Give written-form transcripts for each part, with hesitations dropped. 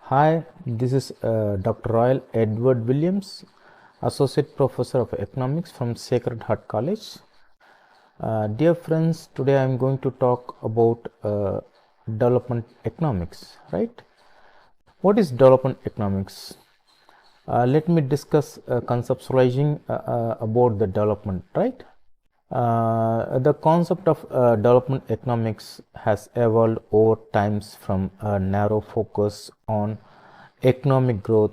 Hi, this is Dr. Royal Edward Williams, Associate Professor of Economics from Sacred Heart College. Dear friends, today I am going to talk about development economics, right? What is development economics? Let me discuss conceptualizing about the development, right? The concept of development economics has evolved over times from a narrow focus on economic growth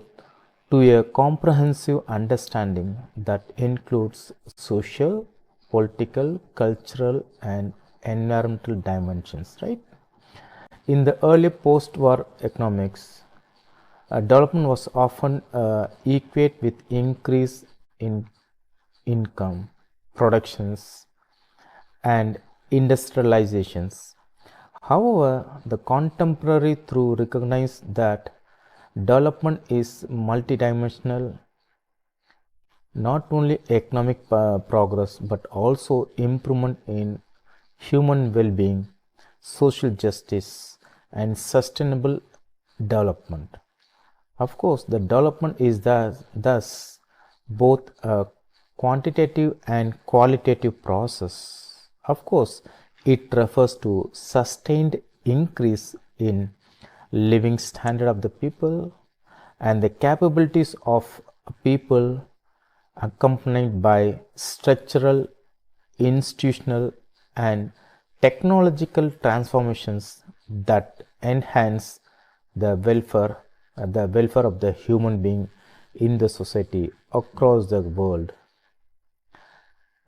to a comprehensive understanding that includes social, political, cultural, and environmental dimensions, right? In the early post-war economics, development was often equate with increase in income, productions, and industrializations. However, the contemporary truth recognizes that development is multidimensional, not only economic progress but also improvement in human well-being, social justice, and sustainable development. Of course, the development is thus both a quantitative and qualitative process. Of course, it refers to sustained increase in living standard of the people and the capabilities of people accompanied by structural, institutional, and technological transformations that enhance the welfare of the human being in the society across the world.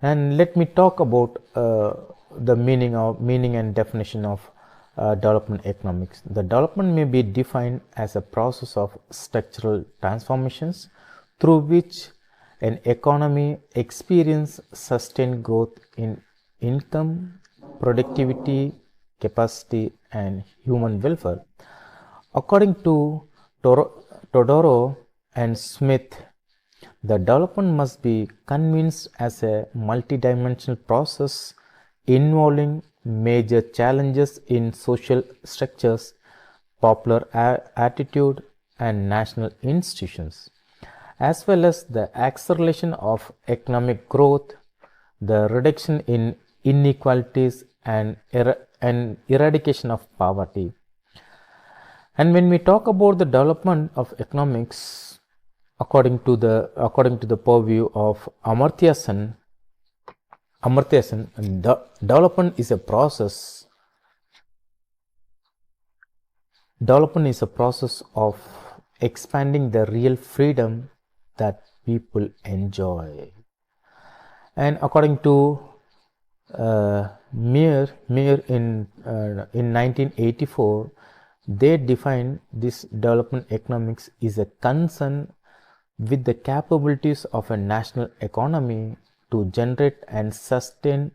And let me talk about the meaning and definition of development economics. The development may be defined as a process of structural transformations through which an economy experiences sustained growth in income, productivity, capacity, and human welfare. According to Todoro and Smith, the development must be convinced as a multidimensional process involving major challenges in social structures, popular attitude, and national institutions, as well as the acceleration of economic growth, the reduction in inequalities, and eradication of poverty. And when we talk about the development of economics, according to the purview of Amartya Sen, development is a process. Development is a process of expanding the real freedom that people enjoy. And according to Meir in 1984, they defined this development economics is a concern with the capabilities of a national economy to generate and sustain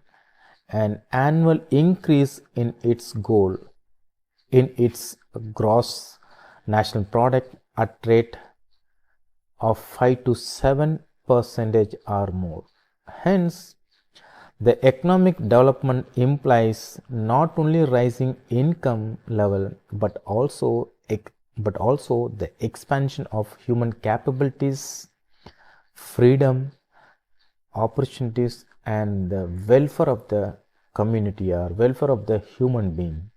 an annual increase in its gross national product at rate of 5 to 7% or more. Hence, the economic development implies not only rising income level but also the expansion of human capabilities, freedom, opportunities, and the welfare of the community or welfare of the human being.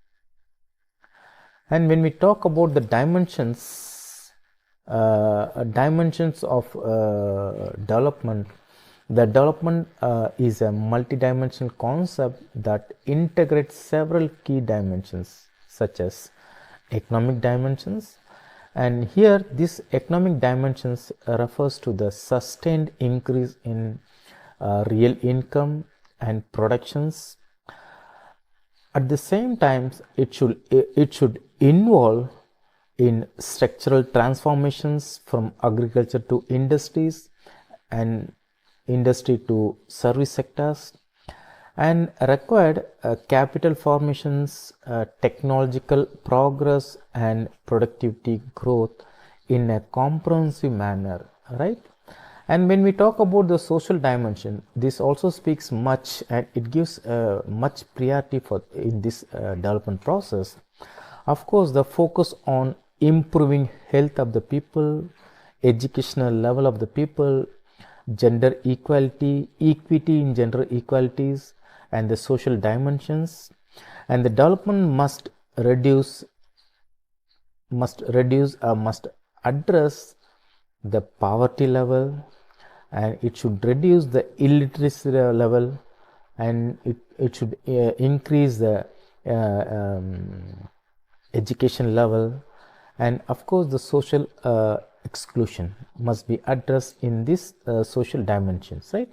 And when we talk about the dimensions of development, the development is a multidimensional concept that integrates several key dimensions such as economic dimensions, and here this economic dimensions refers to the sustained increase in real income and productions. At the same time, it should involve in structural transformations from agriculture to industries and industry to service sectors, and required capital formations, technological progress, and productivity growth in a comprehensive manner, right? And when we talk about the social dimension, this also speaks much and it gives much priority in this development process. Of course, the focus on improving health of the people, educational level of the people, gender equality, equity in gender equalities, and the social dimensions. And the development must address the poverty level, and it should reduce the illiteracy level, and it should increase the education level, and of course the social exclusion must be addressed in this social dimensions, right?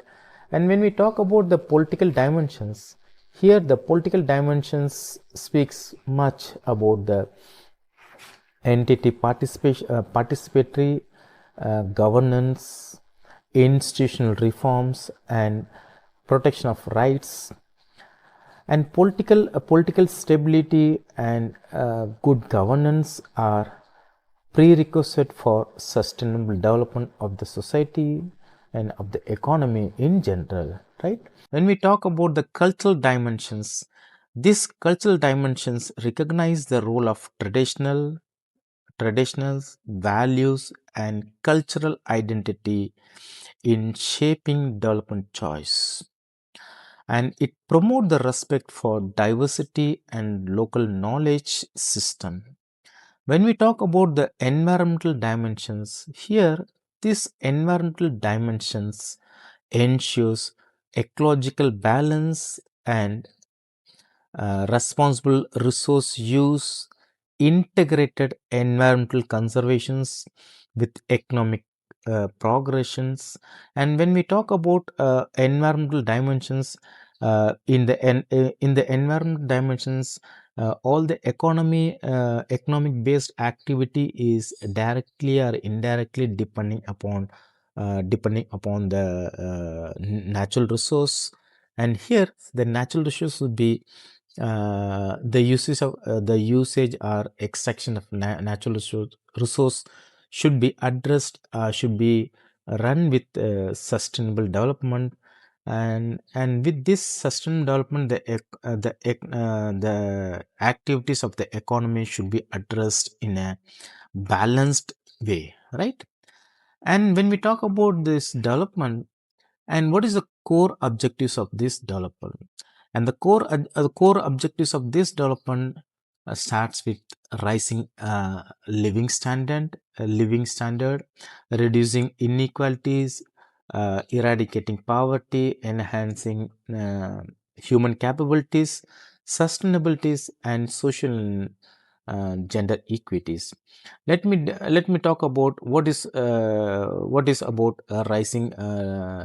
And when we talk about the political dimensions, here the political dimensions speaks much about the entity participatory governance, institutional reforms, and protection of rights, and political stability and good governance are prerequisite for sustainable development of the society and of the economy in general, right? When we talk about the cultural dimensions, these cultural dimensions recognize the role of traditionals, values, and cultural identity in shaping development choice. And it promotes the respect for diversity and local knowledge system. When we talk about the environmental dimensions, here these environmental dimensions ensures ecological balance and responsible resource use, integrated environmental conservations with economic progressions. And when we talk about environmental dimensions, in the environmental dimensions, all the economic based activity is directly or indirectly depending upon the natural resource. And here the natural resource would be the usage or extraction of natural resource should be addressed, should be run with sustainable development. And with this sustainable development, the activities of the economy should be addressed in a balanced way, right? And when we talk about this development, and what is the core objectives of this development, and the core objectives of this development starts with rising living standard, reducing inequalities, eradicating poverty, enhancing human capabilities, sustainabilities, and social gender equities. Let me talk about what is about rising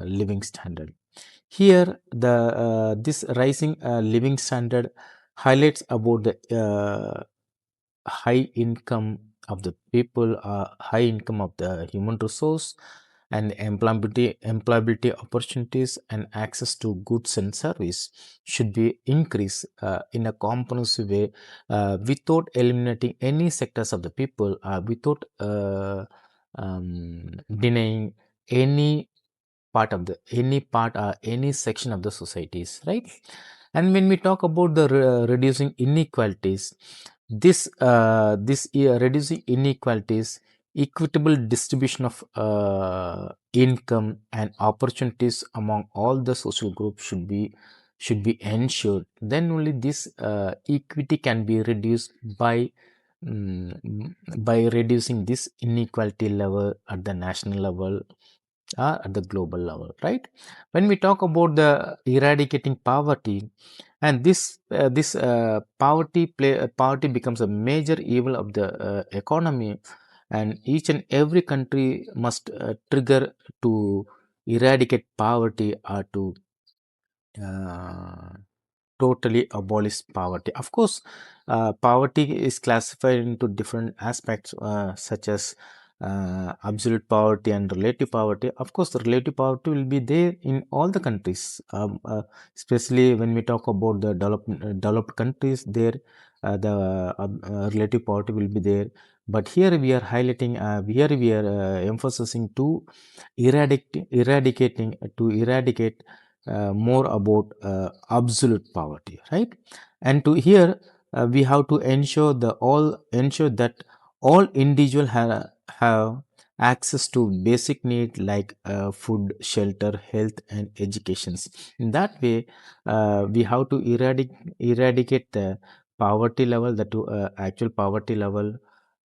living standard. Here, the this rising living standard highlights about the high income of the people, high income of the human resource, and employability opportunities and access to goods and service should be increased in a comprehensive way, without eliminating any sectors of the people, without denying any any part or any section of the societies, right? And when we talk about the reducing inequalities, reducing inequalities, equitable distribution of income and opportunities among all the social groups should be ensured. Then only this equity can be reduced by reducing this inequality level at the national level, at the global level, right? When we talk about the eradicating poverty, and this poverty becomes a major evil of the economy, and each and every country must trigger to eradicate poverty or to uh, totally abolish poverty. Of course, poverty is classified into different aspects, such as absolute poverty and relative poverty. Of course, the relative poverty will be there in all the countries, especially when we talk about the developed countries. There, the relative poverty will be there. But here we are highlighting, here we are emphasizing to eradicate more about absolute poverty, right? And to here we have to ensure that all individuals have access to basic needs like food, shelter, health, and educations. In that way, we have to eradicate the poverty level, the actual poverty level,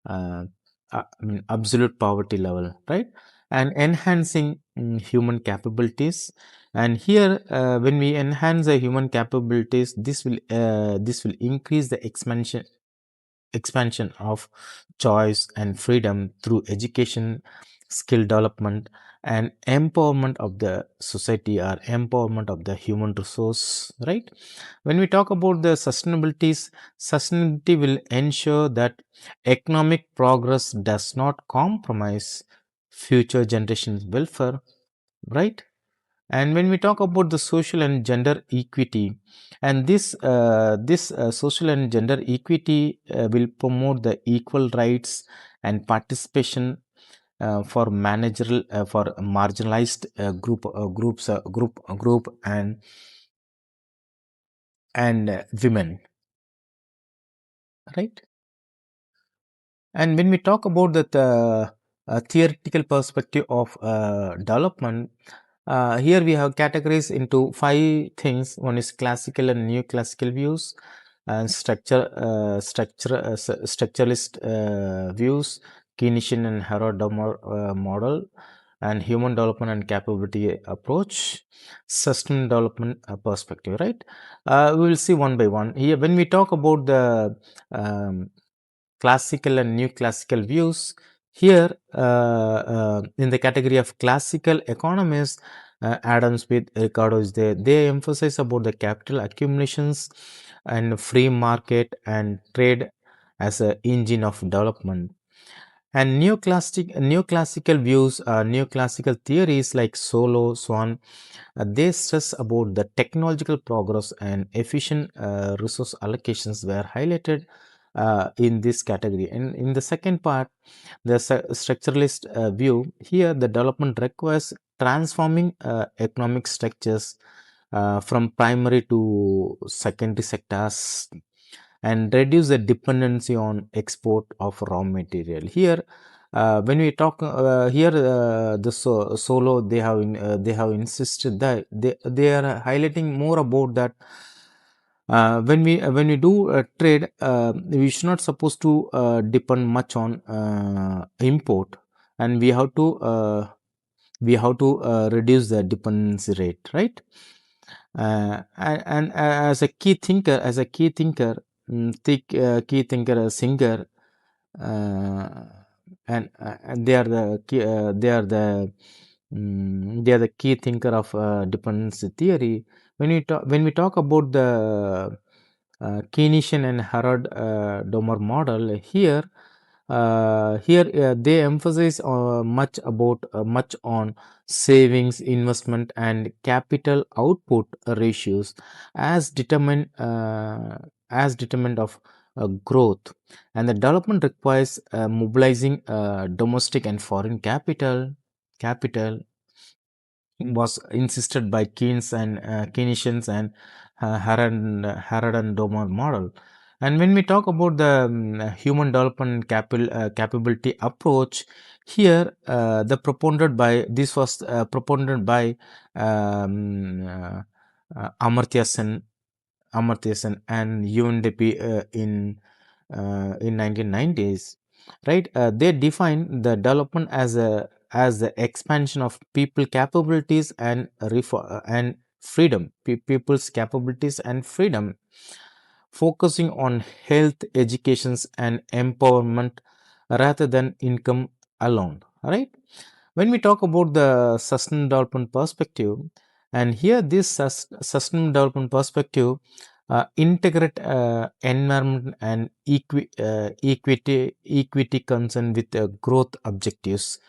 uh, I mean absolute poverty level, right? And enhancing human capabilities. And here, when we enhance the human capabilities, this will increase the expansion of choice and freedom through education, skill development, and empowerment of the society or empowerment of the human resource, right? When we talk about the sustainability will ensure that economic progress does not compromise future generations' welfare, right? And when we talk about the social and gender equity, and this social and gender equity will promote the equal rights and participation for marginalized group and women, right? And when we talk about the theoretical perspective of development, here we have categories into five things. One is classical and neoclassical views, and structuralist views, Keynesian and Harrod model, and human development and capability approach, sustainable development perspective. Right? We will see one by one. Here, when we talk about the classical and new classical views. Here, in the category of classical economists, Adam Smith, Ricardo is there. They emphasize about the capital accumulations and free market and trade as an engine of development. And neoclassical views, neoclassical theories like Solo, Swan, they stress about the technological progress and efficient resource allocations were highlighted in this category. And in the second part, the structuralist view, here the development requires transforming economic structures from primary to secondary sectors and reduce the dependency on export of raw material. Here, when we talk here, solo they have insisted that they are highlighting more about that when we do trade, we should not supposed to depend much on import, and we have to reduce the dependency rate, right? And as a key thinker, a singer, uh, and they are the key thinker of dependency theory. When we talk about the Keynesian and Harrod Domer model, here they emphasize much on savings, investment, and capital output ratios as determinant of growth, and the development requires mobilizing domestic and foreign capital was insisted by Keynesians and Harrod and Domer model. And when we talk about the human development capability approach, here the proponent by this was proponent by um, uh, Amartya Sen and UNDP in 1990s, right? They define the development as the expansion of people capabilities and and freedom, people's capabilities and freedom, focusing on health, educations, and empowerment rather than income alone. Right? When we talk about the sustainable development perspective, and here this sustainable development perspective integrate environment and equity concern with growth objectives.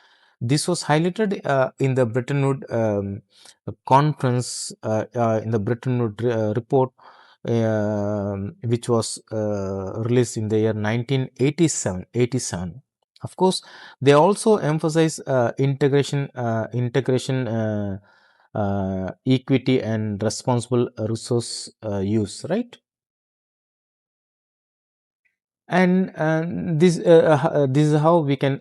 This was highlighted in the Bretton Woods conference, in the Bretton Woods report, which was released in the year 1987. Of course, they also emphasize integration, equity, and responsible resource use, right? And this is how we can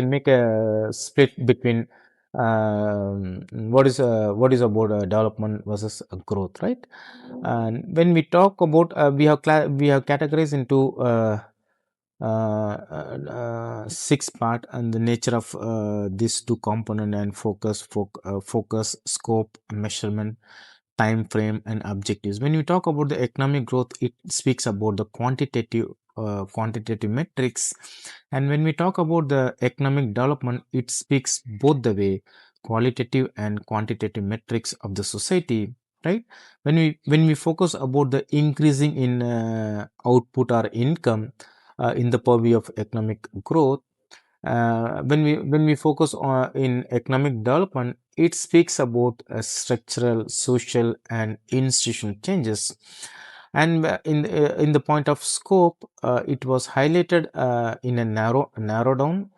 make a split between what is about development versus growth, right? And when we talk about we have categorized into six part, and the nature of these two component and focus, scope, measurement, time frame, and objectives. When you talk about the economic growth, it speaks about the quantitative metrics, and when we talk about the economic development, it speaks both the way, qualitative and quantitative metrics of the society, right? When we focus about the increasing in output or income in the purview of economic growth, when we focus on in economic development, it speaks about structural, social, and institutional changes. And in the point of scope, it was highlighted in a narrow down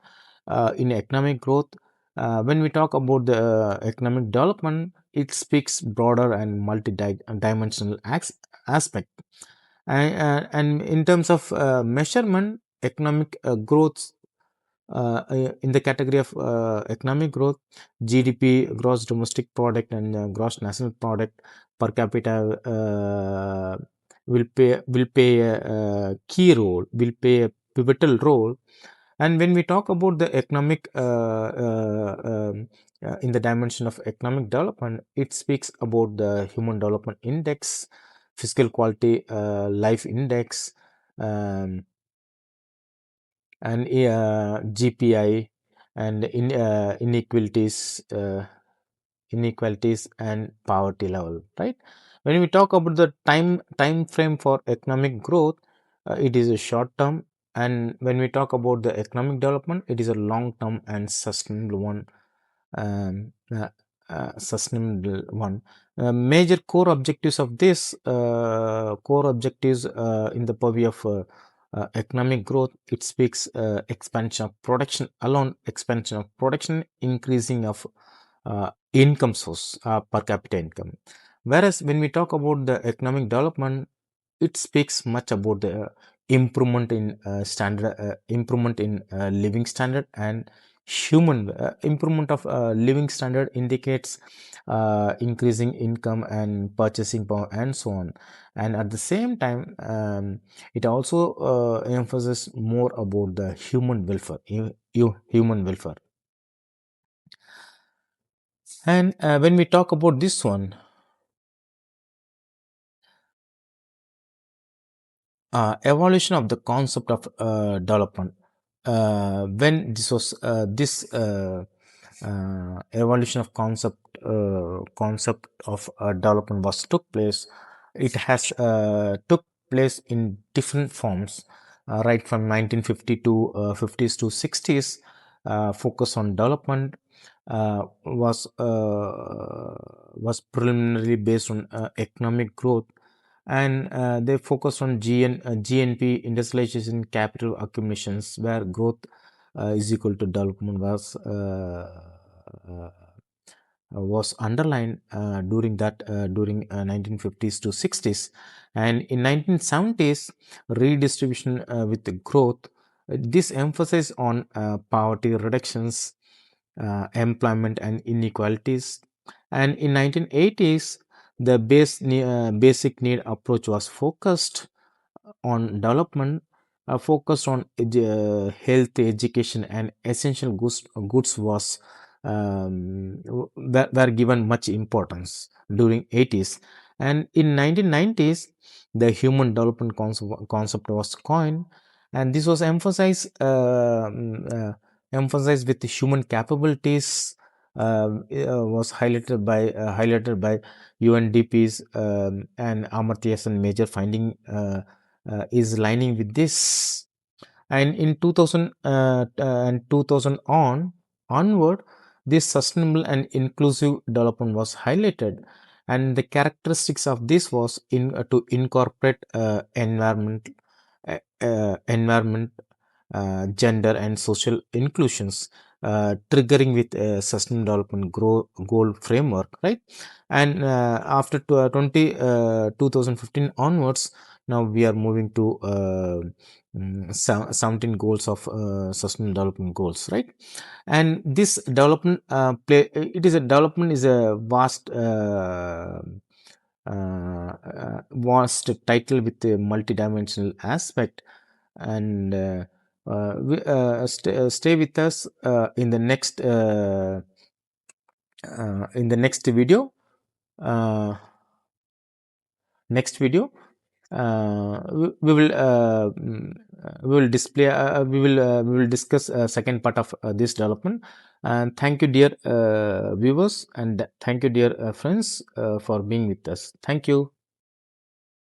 in economic growth. When we talk about the economic development, it speaks broader and multi-dimensional aspect. And in terms of measurement, economic growth in the category of economic growth, GDP, gross domestic product, and gross national product per capita will play a key role, will play a pivotal role. And when we talk about the economic in the dimension of economic development, it speaks about the Human Development Index, Fiscal Quality Life Index, um, and GPI, and inequalities and poverty level, right? When we talk about the time frame for economic growth, it is a short term, and when we talk about the economic development, it is a long term and sustainable one. um, uh, Sustainable one. Major core objectives of this core objectives in the purview of economic growth, it speaks expansion of production alone, expansion of production, increasing of income source, per capita income. Whereas when we talk about the economic development, it speaks much about the improvement in living standard, and human improvement of living standard indicates increasing income and purchasing power and so on. And at the same time, it also emphasizes more about the human welfare, human welfare. And when we talk about this one, evolution of the concept of development, when this was this evolution of concept of development was took place, it has took place in different forms, right from 1950 to 50s to 60s. Focus on development was preliminarily based on economic growth, and they focus on GNP, industrialization, capital accumulations, where growth is equal to development uh, was underlined during 1950s to 60s. And in 1970s, redistribution with the growth, this emphasis on poverty reductions, employment, and inequalities. And in 1980s, the basic need approach was focused on development, focused on health, education, and essential goods was were given much importance during 80s. And in 1990s, the human development concept was coined, and this was emphasized with the human capabilities, was highlighted by UNDP's and Amartya Sen major finding is lining with this. And in 2000 and 2000 onward, this sustainable and inclusive development was highlighted, and the characteristics of this was to incorporate environment, gender, and social inclusions, triggering with a sustainable development goal framework, right? And after 2015 onwards, now we are moving to 17 goals of sustainable development goals, right? And this development development is a vast title with a multidimensional aspect. And stay with us in the next video. uh, Next video, we will display we will discuss second part of this development. And thank you, dear viewers, and thank you, dear friends, for being with us. Thank you.